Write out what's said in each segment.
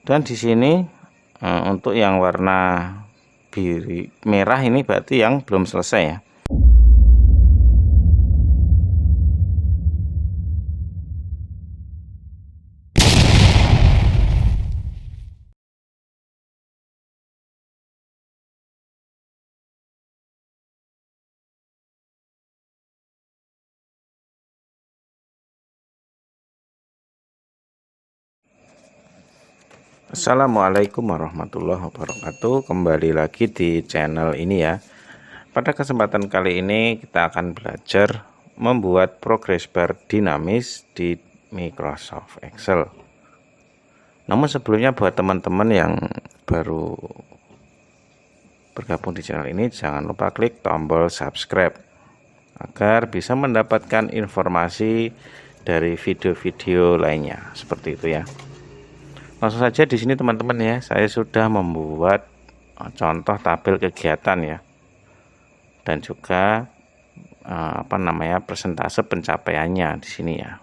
Dan di sini untuk yang warna biru merah ini berarti yang belum selesai ya. Assalamualaikum warahmatullahi wabarakatuh. Kembali lagi di channel ini ya. Pada kesempatan kali ini kita akan belajar membuat progress bar dinamis di Microsoft Excel. Namun sebelumnya buat teman-teman yang baru bergabung di channel ini, jangan lupa klik tombol subscribe agar bisa mendapatkan informasi dari video-video lainnya seperti itu ya. Langsung saja di sini teman-teman ya, saya sudah membuat contoh tabel kegiatan ya, dan juga persentase pencapaiannya di sini ya.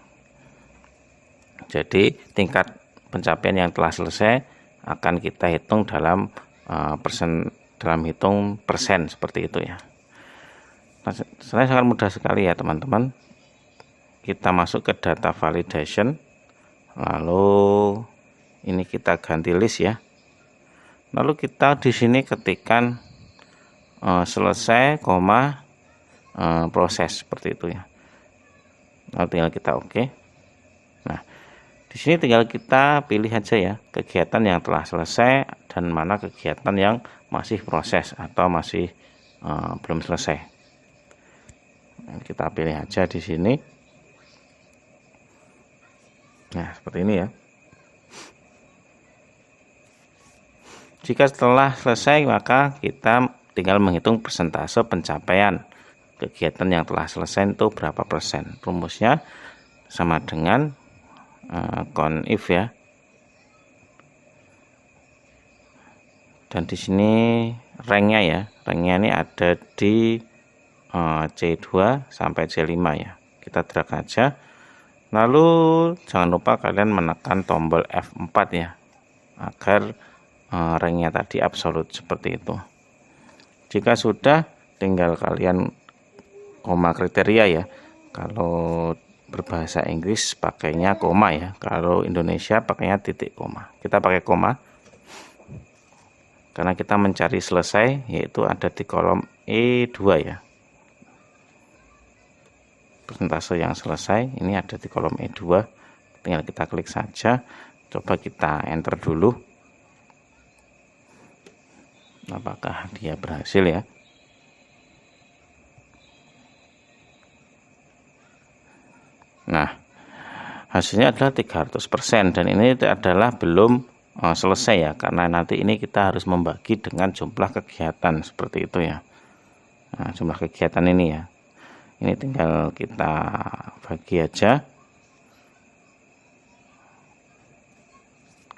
Jadi tingkat pencapaian yang telah selesai akan kita hitung dalam hitung persen seperti itu ya. Nah, saya sangat mudah sekali ya teman-teman. Kita masuk ke data validation, lalu ini kita ganti list ya. Lalu kita di sini ketikkan selesai, proses seperti itu ya. Lalu tinggal kita oke. Nah, di sini tinggal kita pilih aja ya kegiatan yang telah selesai dan mana kegiatan yang masih proses atau masih belum selesai. Kita pilih aja di sini. Nah, seperti ini ya. Jika setelah selesai, maka kita tinggal menghitung persentase pencapaian kegiatan yang telah selesai itu berapa persen. Rumusnya sama dengan count if ya. Dan di sini ranknya ya, ranknya ini ada di C2 sampai C5 ya. Kita drag aja. Lalu jangan lupa kalian menekan tombol F4 ya, agar ranknya tadi absolut seperti itu. Jika sudah, tinggal kalian koma kriteria ya. Kalau berbahasa Inggris pakainya koma ya, kalau Indonesia pakainya titik koma. Kita pakai koma karena kita mencari selesai, yaitu ada di kolom E2 ya. Persentase yang selesai ini ada di kolom E2. Tinggal kita klik saja. Coba kita enter dulu. Apakah dia berhasil ya. Nah, hasilnya adalah 300% dan ini adalah belum selesai ya, karena nanti ini kita harus membagi dengan jumlah kegiatan seperti itu ya. Nah, jumlah kegiatan ini ya, ini tinggal kita bagi aja.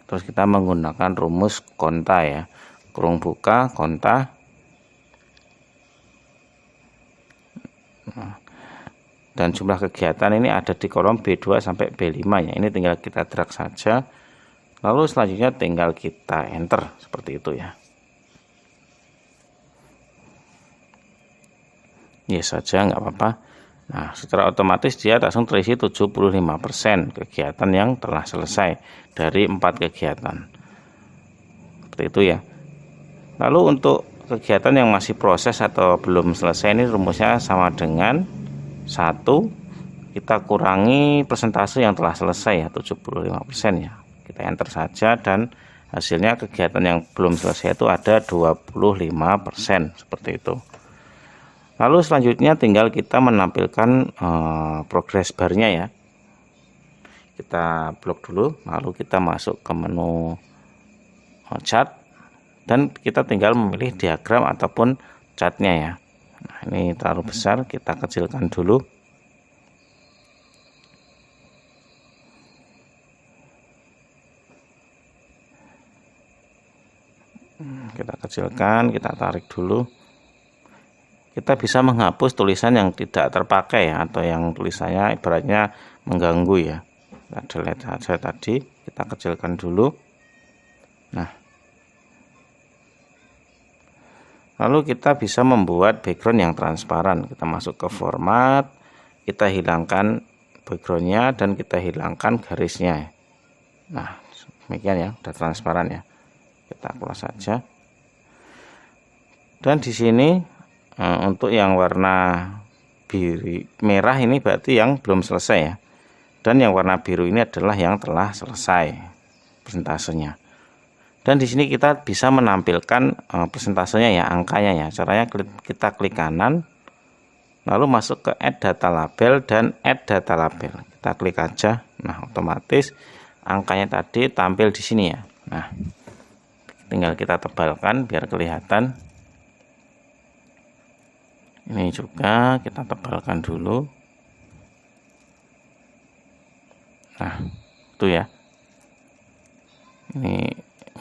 Terus kita menggunakan rumus konta ya, kurung buka konta. Dan jumlah kegiatan ini ada di kolom B2 sampai B5 ya. Ini tinggal kita drag saja. Lalu selanjutnya tinggal kita enter seperti itu ya. Yes saja, nggak apa-apa. Nah, secara otomatis dia langsung terisi 75% kegiatan yang telah selesai dari 4 kegiatan. Seperti itu ya. Lalu untuk kegiatan yang masih proses atau belum selesai, ini rumusnya sama dengan 1 kita kurangi persentase yang telah selesai ya, 75% ya. Kita enter saja dan hasilnya kegiatan yang belum selesai itu ada 25% seperti itu. Lalu selanjutnya tinggal kita menampilkan progress barnya ya. Kita blok dulu, lalu kita masuk ke menu chart dan kita tinggal memilih diagram ataupun chartnya ya. Nah, ini terlalu besar, kita kecilkan dulu. Kita kecilkan, kita tarik dulu. Kita bisa menghapus tulisan yang tidak terpakai ya, atau yang tulisannya ibaratnya mengganggu ya. Kita delete saja tadi, kita kecilkan dulu. Nah, lalu kita bisa membuat background yang transparan. Kita masuk ke format, kita hilangkan backgroundnya dan kita hilangkan garisnya. Nah, demikian ya, udah transparan ya. Kita close saja. Dan di sini untuk yang warna biru merah ini berarti yang belum selesai ya. Dan yang warna biru ini adalah yang telah selesai presentasenya. Dan di sini kita bisa menampilkan presentasenya ya, angkanya ya. Caranya kita klik kanan, lalu masuk ke add data label dan add data label. Kita klik aja. Nah, otomatis angkanya tadi tampil di sini ya. Nah, tinggal kita tebalkan biar kelihatan. Ini juga kita tebalkan dulu. Nah, itu ya. Ini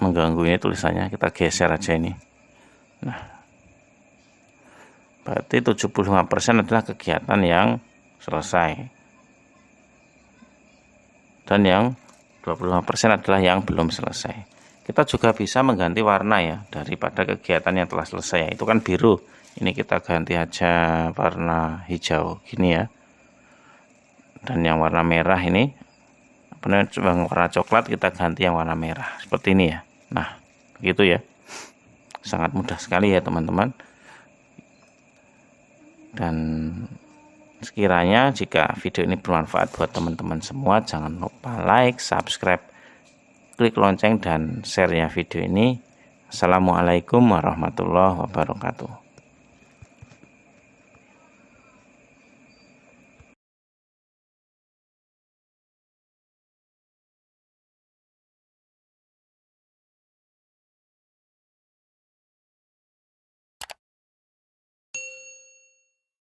mengganggu ini tulisannya, kita geser aja ini. Nah, berarti 75% adalah kegiatan yang selesai. Dan yang 25% adalah yang belum selesai. Kita juga bisa mengganti warna ya daripada kegiatan yang telah selesai. Itu kan biru. Ini kita ganti aja warna hijau gini ya. Dan yang warna merah ini, warna coklat kita ganti yang warna merah seperti ini ya. Nah, begitu ya. Sangat mudah sekali ya teman-teman. Dan sekiranya jika video ini bermanfaat buat teman-teman semua, jangan lupa like, subscribe, klik lonceng dan share ya video ini. Assalamualaikum warahmatullahi wabarakatuh.